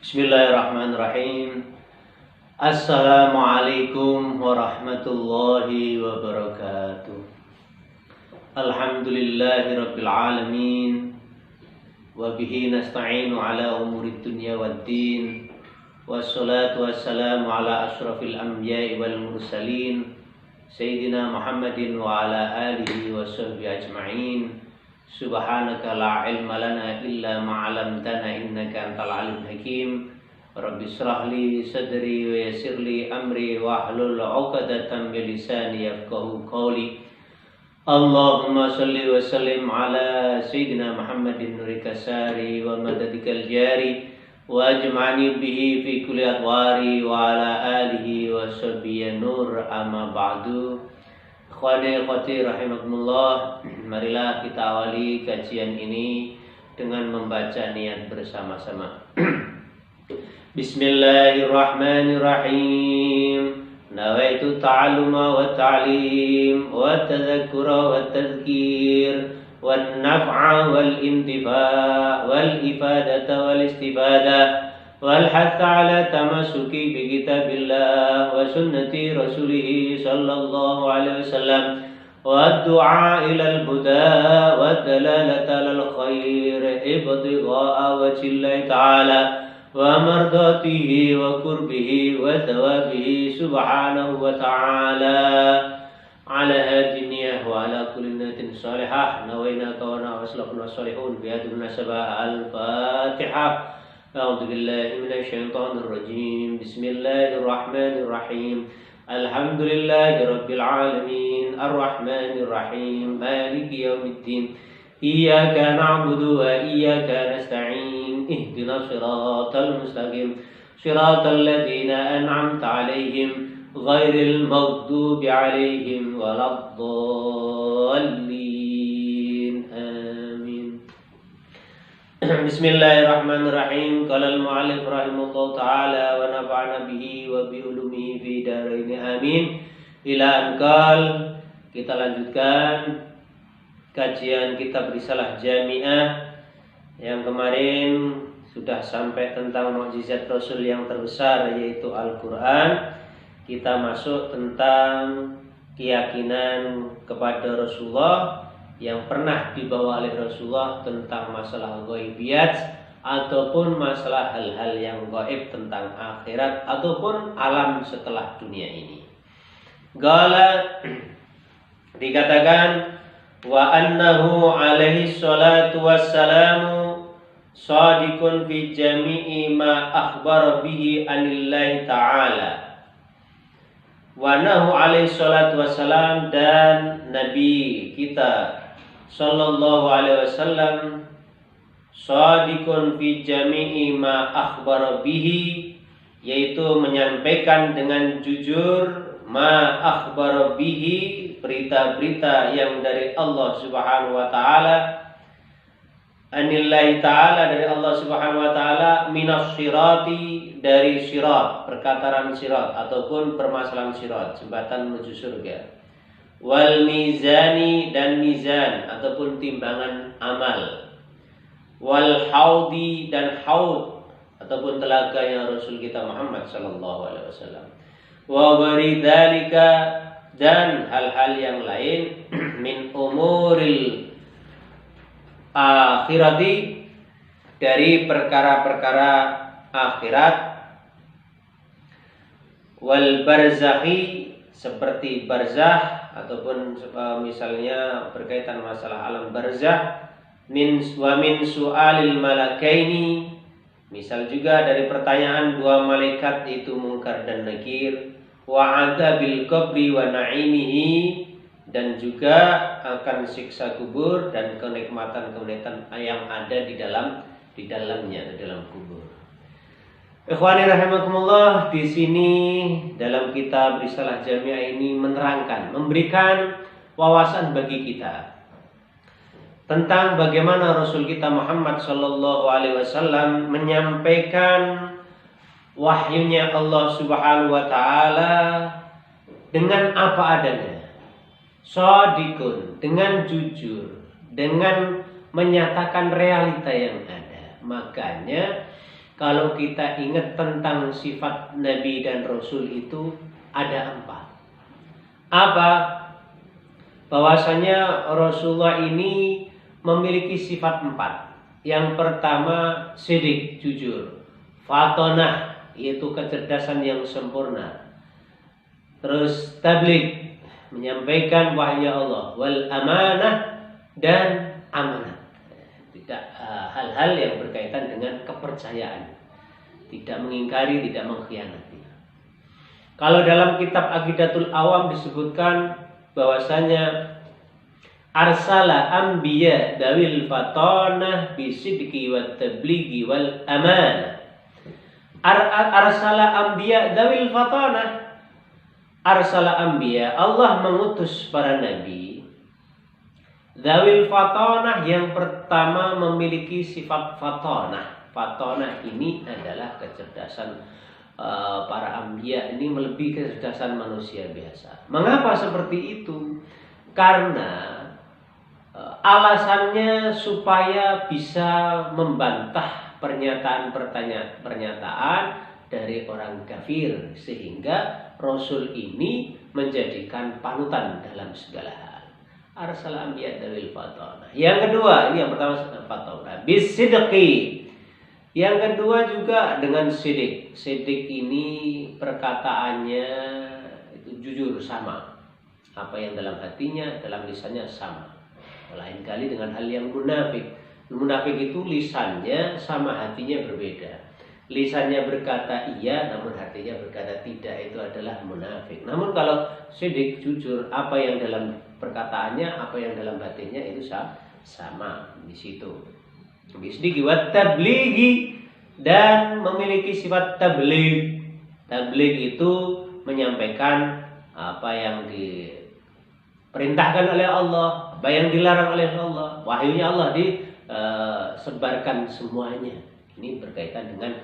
Bismillahirrahmanirrahim. Assalamualaikum warahmatullahi wabarakatuh. Alhamdulillahirabbil alamin. Wa bihi nasta'inu ala umurid dunya waddin. Wassalatu wassalamu ala asyrafil anbiya'i wal mursalin Sayyidina Muhammadin wa ala alihi wa sahbihi ajma'in. Subhanaka la ilma lana illa ma 'allamtana innaka antal alim hakim. Rabbi shrah li sadri wa yassir li amri wahlul 'uqdatam min lisani yafqahu qawli. Allahumma shalli wa sallim ala sayyidina Muhammadin nurika sari wa madadikal jari wa ajma'ni bihi fi kulli adwari wa ala alihi wa sahbihi nur amma ba'du. Ikhwani ikhwati rahimakumullah, marilah kita awali kajian ini dengan membaca niat bersama-sama. Bismillahirrahmanirrahim. Nawaitu ta'alluma wa ta'lim wa tadhakkura wa tadhkir wa naf'a wal intifa' wal ifadata wal istifada wal hatta ala tamassuki bi kitabillah wa sunnati rasulih sallallahu alaihi wasallam wa du'a ila al huda wa dalalata al khair ibtigha'a wajhillahi ta'ala wa mardatihi wa qurbihi wa thawabihi subhanahu wa ta'ala ala hadiniyah wa ala kulli niyatin salihah nawaina kawana waslahuna salihun bi hadhihi munasabah al-fatihah. A'udzu billahi minasy syaithanir rajim. Bismillahirrahmanirrahim. Alhamdulillahi rabbil alamin. Arrahmanir rahim. Maliki yaumiddin. Iyyaka na'budu wa iyyaka nasta'in. Ihdinas siratal mustaqim. Siratal ladzina an'amta 'alaihim ghairil maghdubi 'alaihim waladdallin. Bismillahirrahmanirrahim. Qala al-mu'allif rahimahullahu ta'ala wa nafa'ana bihi wa bi ulumihi fi darain amin. Ila anqal, kita lanjutkan kajian kitab Risalah Jami'ah yang kemarin sudah sampai tentang mukjizat Rasul yang terbesar yaitu Al-Qur'an. Kita masuk tentang keyakinan kepada Rasulullah yang pernah dibawa oleh Rasulullah tentang masalah ghaibiyat ataupun masalah hal-hal yang gaib tentang akhirat ataupun alam setelah dunia ini. Gala dikatakan wa annahu alaihi salatu wassalamu shadiqun fi jami'i ma akhbara bihi anillahi ta'ala. Wa annahu alaihi salatu wassalam, dan Nabi kita sallallahu alaihi wasallam shadiqun fi jami'i ma akhbara bihi, yaitu menyampaikan dengan jujur ma akhbara bihi, berita-berita yang dari Allah Subhanahu wa taala, anillahi ta'ala, dari Allah Subhanahu wa taala, minas sirati, dari sirat, perkataran sirat ataupun permasalahan sirat, jembatan menuju surga. Wal mizani, dan mizan ataupun timbangan amal. Wal haudi, dan haud ataupun telaganya Rasul kita Muhammad sallallahu alaihi wasallam. Wa ghairidzalika, dan hal-hal yang lain min umuril akhirati, dari perkara-perkara akhirat. Wal barzakhi, seperti barzah ataupun misalnya berkaitan masalah alam barzah. Min su'alil malakaini, misal juga dari pertanyaan dua malaikat itu Munkar dan Nakir. Wa adzabil qabri wa na'imihi, dan juga akan siksa kubur dan kenikmatan-kenikmatan yang ada di dalamnya, di dalam kubur. Ikhwani rahimakumullah, di sini dalam kitab Risalah Jami'ah ini menerangkan, memberikan wawasan bagi kita tentang bagaimana Rasul kita Muhammad sallallahu alaihi wasallam menyampaikan wahyunya Allah Subhanahu wa taala dengan apa adanya. Shadiqun, dengan jujur, dengan menyatakan realita yang ada. Makanya kalau kita ingat tentang sifat Nabi dan Rasul itu ada 4. Apa? Bahwasanya Rasulullah ini memiliki sifat 4. Yang pertama sidik, jujur. Fatonah, yaitu kecerdasan yang sempurna. Terus tabligh, menyampaikan wahyu Allah. Wal amanah, dan amanat. Tidak hal-hal yang berkaitan dengan kepercayaan. Tidak mengingkari, tidak mengkhianati. Kalau dalam kitab Aqidatul Awam disebutkan bahwasanya arsala anbiya dawil fatonah bisidqi wat tablighi wal amanah. Arsala anbiya dawil fatonah. Arsala anbiya, Allah mengutus para nabi dawil fatonah, yang pertama memiliki sifat fatonah. Fatonah ini adalah kecerdasan para anbiya ini melebihi kecerdasan manusia biasa. Mengapa seperti itu? Karena alasannya supaya bisa membantah pernyataan dari orang kafir, sehingga Rasul ini menjadikan panutan dalam segala hal. Arsal anbiya dawil fatonah. Yang kedua, ini yang pertama fatonah bisidqi. Yang kedua juga dengan sidik. Sidik ini perkataannya itu jujur, sama. Apa yang dalam hatinya, dalam lisannya sama. Lain kali dengan hal yang munafik. Munafik itu lisannya sama hatinya berbeda. Lisannya berkata iya, namun hatinya berkata tidak. Itu adalah munafik. Namun kalau sidik, jujur, apa yang dalam perkataannya, apa yang dalam hatinya itu sama di situ. Bisdiki wat tablighi, dan memiliki sifat tabligh. Tabligh itu menyampaikan apa yang diperintahkan oleh Allah, apa yang dilarang oleh Allah. Wahyunya Allah disebarkan semuanya. Ini berkaitan dengan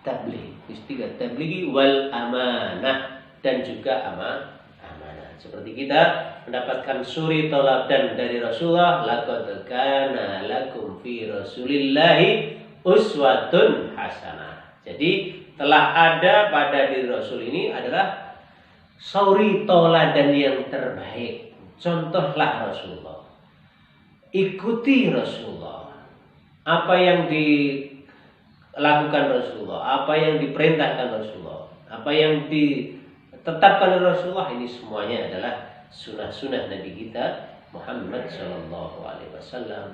tabligh. Istilah tablighi wal amanah, dan juga amanah. Seperti kita mendapatkan suri teladan dari Rasulullah, laqad kana lakum fi Rasulillahi uswatun hasanah. Jadi telah ada pada diri Rasul ini adalah suri teladan yang terbaik. Contohlah Rasulullah. Ikuti Rasulullah. Apa yang dilakukan Rasulullah, apa yang diperintahkan Rasulullah, apa yang ditetapkan oleh Rasulullah, ini semuanya adalah sunnah-sunnah Nabi kita Muhammad SAW.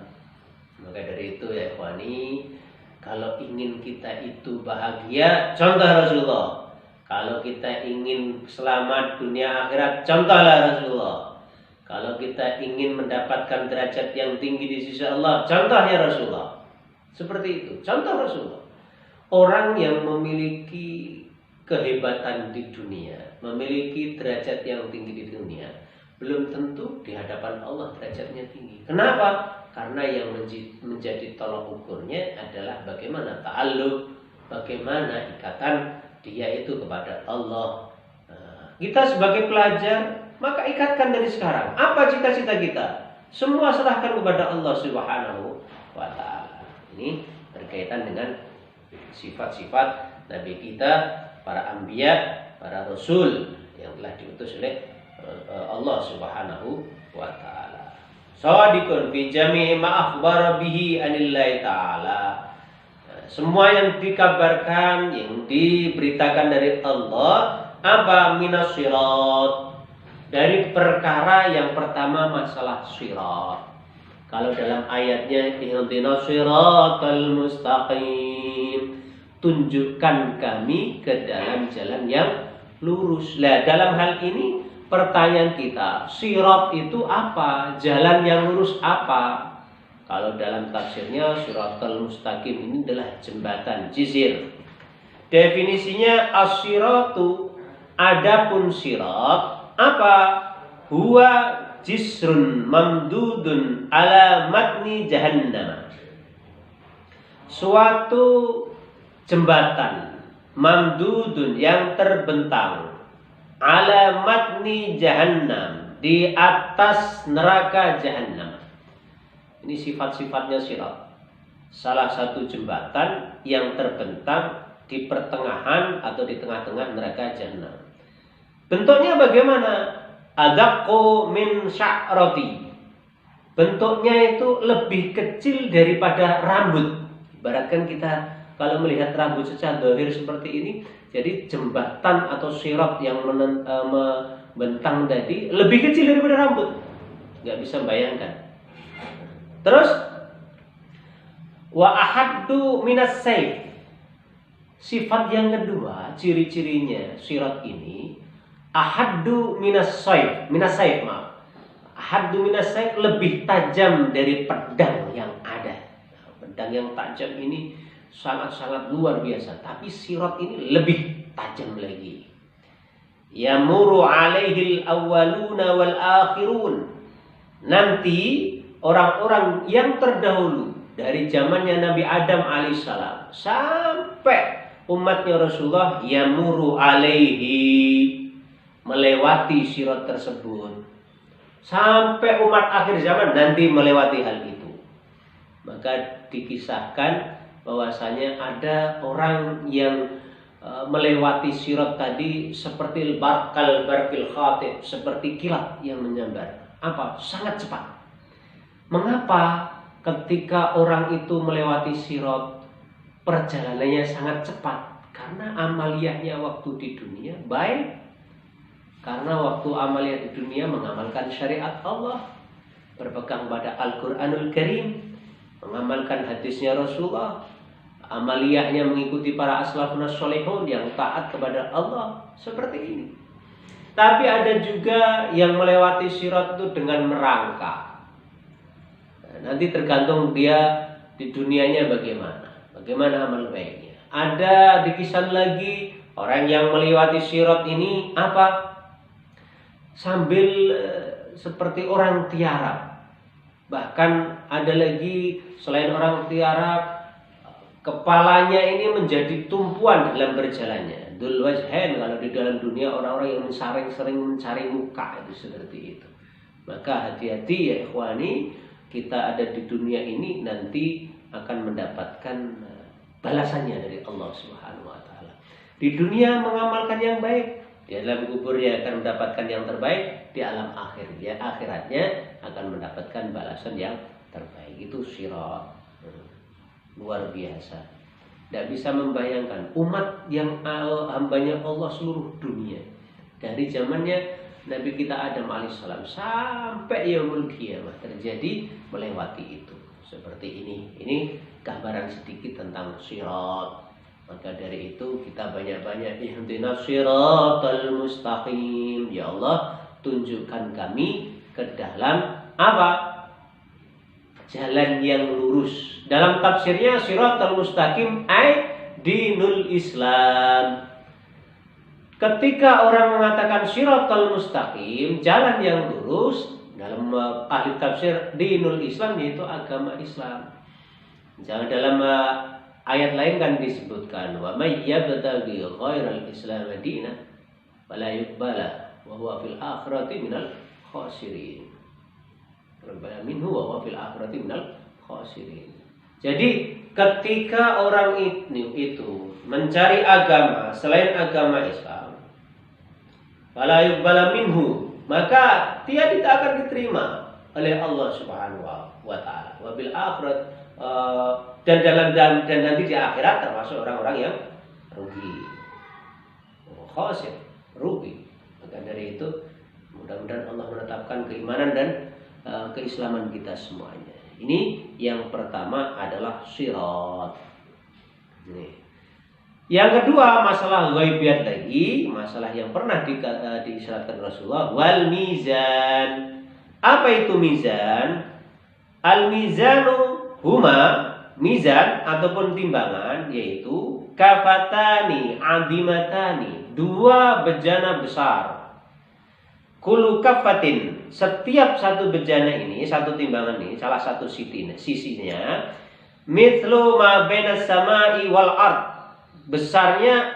Maka dari itu ya ikhwani, kalau ingin kita itu bahagia, contoh Rasulullah. Kalau kita ingin selamat dunia akhirat, contohlah Rasulullah. Kalau kita ingin mendapatkan derajat yang tinggi di sisi Allah, contohnya Rasulullah. Seperti itu, contoh Rasulullah. Orang yang memiliki kehebatan di dunia, memiliki derajat yang tinggi di dunia, belum tentu di hadapan Allah derajatnya tinggi. Kenapa? Karena yang menjadi tolak ukurnya adalah bagaimana ta'alluq, bagaimana ikatan dia itu kepada Allah. Kita sebagai pelajar, maka ikatkan dari sekarang. Apa cita-cita kita? Semua serahkan kepada Allah Subhanahu wa Ta'ala. Ini berkaitan dengan sifat-sifat Nabi kita, para anbiya, para rasul yang telah diutus oleh Allah Subhanahu wa Ta'ala. Shadiqun fi jami'i ma akhbara bihi anillahi ta'ala. Semua yang dikabarkan, yang diberitakan dari Allah, apa minas sirat, dari perkara yang pertama masalah sirat. Kalau dalam ayatnya ihdinas siratal mustaqim, tunjukkan kami ke dalam jalan yang lurus. Lah dalam hal ini pertanyaan kita, sirat itu apa? Jalan yang lurus apa? Kalau dalam tafsirnya siratal mustaqim ini adalah jembatan, jisir. Definisinya as-siratu, adapun sirat apa? Huwa jisrun mamdudun ala matni jahannam. Suatu jembatan mamdudun yang terbentang ala matni jahannam, di atas neraka jahannam. Ini sifat-sifatnya sirat. salah satu jembatan yang terbentang di pertengahan atau di tengah-tengah neraka jahanam. Bentuknya bagaimana? Adaqqu min sya'rati. Bentuknya itu lebih kecil daripada rambut. Ibaratkan kita kalau melihat rambut secara zahir seperti ini, jadi jembatan atau sirat yang membentang tadi lebih kecil daripada rambut. Nggak bisa bayangkan. Terus wa ahaddu minas sayf. Sifat yang kedua, ciri-cirinya sirat ini ahaddu minas sayf, maaf. Ahaddu minas sayf, lebih tajam dari pedang yang ada. Pedang yang tajam ini sangat-sangat luar biasa, tapi sirat ini lebih tajam lagi. Yamuru alaihil awwaluna wal akhirun. Nanti orang-orang yang terdahulu dari zamannya Nabi Adam alaihissalam sampai umatnya Rasulullah yamuru alaihi, melewati sirat tersebut. Sampai umat akhir zaman nanti melewati hal itu. Maka dikisahkan bahwasanya ada orang yang melewati sirat tadi seperti barkil khatib, seperti kilat yang menyambar. Apa? Sangat cepat. Mengapa ketika orang itu melewati sirat perjalanannya sangat cepat? Karena amaliyahnya waktu di dunia baik. Karena waktu amaliyah di dunia mengamalkan syariat Allah, berpegang pada Al-Quranul Karim, mengamalkan hadisnya Rasulullah, amaliyahnya mengikuti para aslafun sholihun yang taat kepada Allah, seperti ini. Tapi ada juga yang melewati sirat itu dengan merangkak. Nanti tergantung dia di dunianya bagaimana amal baiknya. Ada dikisan lagi orang yang melewati sirat ini apa? Sambil seperti orang tiarap. Bahkan ada lagi selain orang tiarap, kepalanya ini menjadi tumpuan dalam berjalannya. Dzul wajhain, kalau di dalam dunia orang-orang yang sering mencari muka itu seperti itu. Maka hati-hati ya ikhwani, kita ada di dunia ini nanti akan mendapatkan balasannya dari Allah Subhanahu wa taala. Di dunia mengamalkan yang baik, di dalam kuburnya akan mendapatkan yang terbaik, di alam akhir ya akhiratnya akan mendapatkan balasan yang terbaik. Itu sirat. Luar biasa. Tidak bisa membayangkan umat yang hambanya Allah seluruh dunia, dari zamannya Nabi kita Adam alaihissalam sampai yaumul qiyamah terjadi melewati itu seperti ini. Ini gambaran sedikit tentang sirat. Maka dari itu kita banyak-banyak ihdinas siratal mustaqim. Ya Allah, tunjukkan kami ke dalam apa? Jalan yang lurus. Dalam tafsirnya siratal mustaqim ay dinul Islam. Ketika orang mengatakan siratal mustaqim, jalan yang lurus, dalam ahli tafsir dinul Islam yaitu agama Islam. Jangan dalam ayat lain kan disebutkan wa may yabtaghi ghairal islam dinan fala yuqbala wa huwa fil akhirati minal khasirin. Rabbana minhu wa huwa fil akhirati minal khasirin. Jadi ketika orang itu mencari agama selain agama Islam, fala yuqbala minhu, maka dia tidak akan diterima oleh Allah Subhanahu wa taala. Wa bil akhirat dan nanti di akhirat termasuk orang-orang yang rugi. Khasir, rugi. Maka dari itu mudah-mudahan Allah menetapkan keimanan dan keislaman kita semuanya. Ini yang pertama adalah sirat. Yang kedua masalah ghaibiyat lagi, masalah yang pernah diisyaratkan Rasulullah, wal mizan. Apa itu mizan? Al mizanu huma, mizan ataupun timbangan, yaitu kafatani adimatani, dua bejana besar. Kullu kafatin, setiap satu bejana ini, satu timbangan ini, salah satu sisinya mithlu ma bainas samai wal ard, besarnya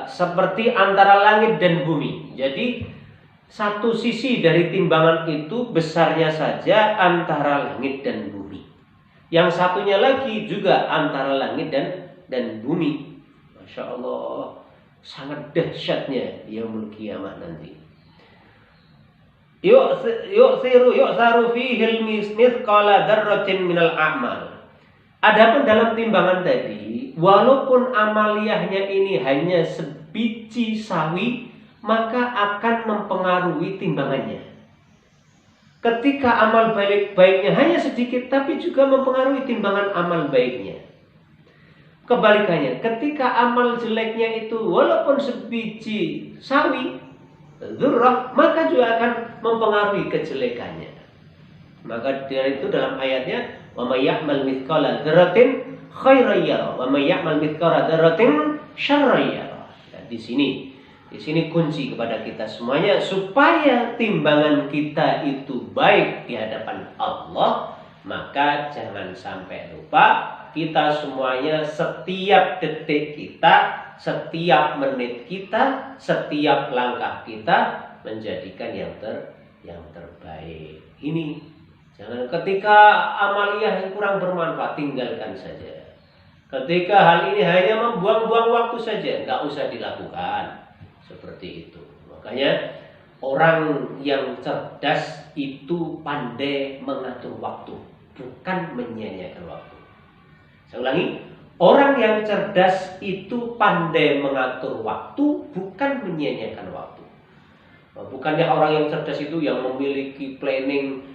seperti antara langit dan bumi. Jadi satu sisi dari timbangan itu besarnya saja antara langit dan bumi. Yang satunya lagi juga antara langit dan bumi. Masya Allah, sangat dahsyatnya yaumul qiyamah nanti. Yu'saru fihi mithqala dzarratin minal a'mal. Adapun dalam timbangan tadi, walaupun amaliyahnya ini hanya sebiji sawi, maka akan mempengaruhi timbangannya. Ketika amal baiknya hanya sedikit, tapi juga mempengaruhi timbangan amal baiknya. Kebalikannya, ketika amal jeleknya itu walaupun sebiji sawi, dzurrah, maka juga akan mempengaruhi kejelekannya. Maka dari itu dalam ayatnya, wa may ya'mal mithqala dzarratin khairan yarah, wa may ya'mal mithqala dzarratin syarran yarah. Di sini kunci kepada kita semuanya supaya timbangan kita itu baik di hadapan Allah, maka jangan sampai lupa kita semuanya setiap detik kita, setiap menit kita, setiap langkah kita menjadikan yang terbaik. Ini jangan ketika amaliyah yang kurang bermanfaat tinggalkan saja. Ketika hal ini hanya membuang-buang waktu saja, nggak usah dilakukan. Seperti itu. Makanya orang yang cerdas itu pandai mengatur waktu, bukan menyia-nyiakan waktu. Saya ulangi, orang yang cerdas itu pandai mengatur waktu, bukan menyia-nyiakan waktu. Bukannya orang yang cerdas itu yang memiliki planning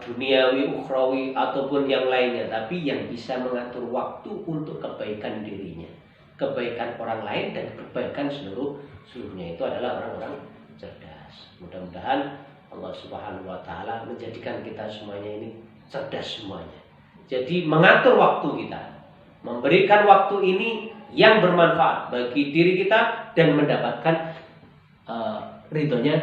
duniawi, ukhrawi ataupun yang lainnya, tapi yang bisa mengatur waktu untuk kebaikan dirinya, kebaikan orang lain dan kebaikan seluruhnya. Itu adalah orang-orang cerdas. Mudah-mudahan Allah Subhanahu wa taala menjadikan kita semuanya ini cerdas semuanya. Jadi mengatur waktu kita, memberikan waktu ini yang bermanfaat bagi diri kita dan mendapatkan ridhonya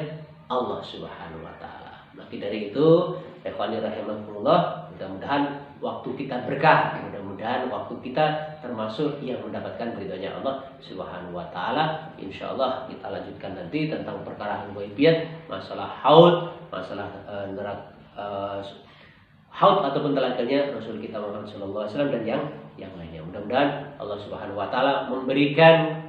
Allah Subhanahu wa taala. Maka dari itu, ikhwani rahimakumullah, mudah-mudahan waktu kita berkah, mudah-mudahan waktu kita termasuk yang mendapatkan ridhonya Allah Subhanahu wa taala. Insyaallah kita lanjutkan nanti tentang perkara ghaibiyat, masalah haud, masalah haud ataupun telaganya Rasul kita Muhammad sallallahu alaihi wasallam dan yang lainnya. Mudah-mudahan Allah Subhanahu wa taala memberikan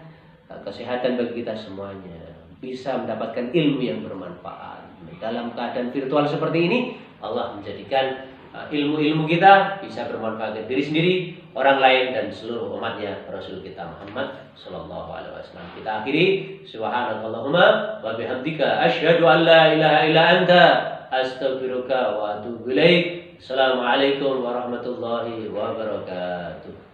kesehatan bagi kita semuanya, bisa mendapatkan ilmu yang bermanfaat. Dalam keadaan virtual seperti ini, Allah menjadikan ilmu-ilmu kita bisa bermanfaat bagi diri sendiri, orang lain dan seluruh umatnya Rasul kita Muhammad sallallahu alaihi wasallam. Kita akhiri, subhanakallahumma wa bihamdika asyhadu an la ilaha illa anta astaghfiruka wa atubu ilaik. Assalamualaikum warahmatullahi wabarakatuh.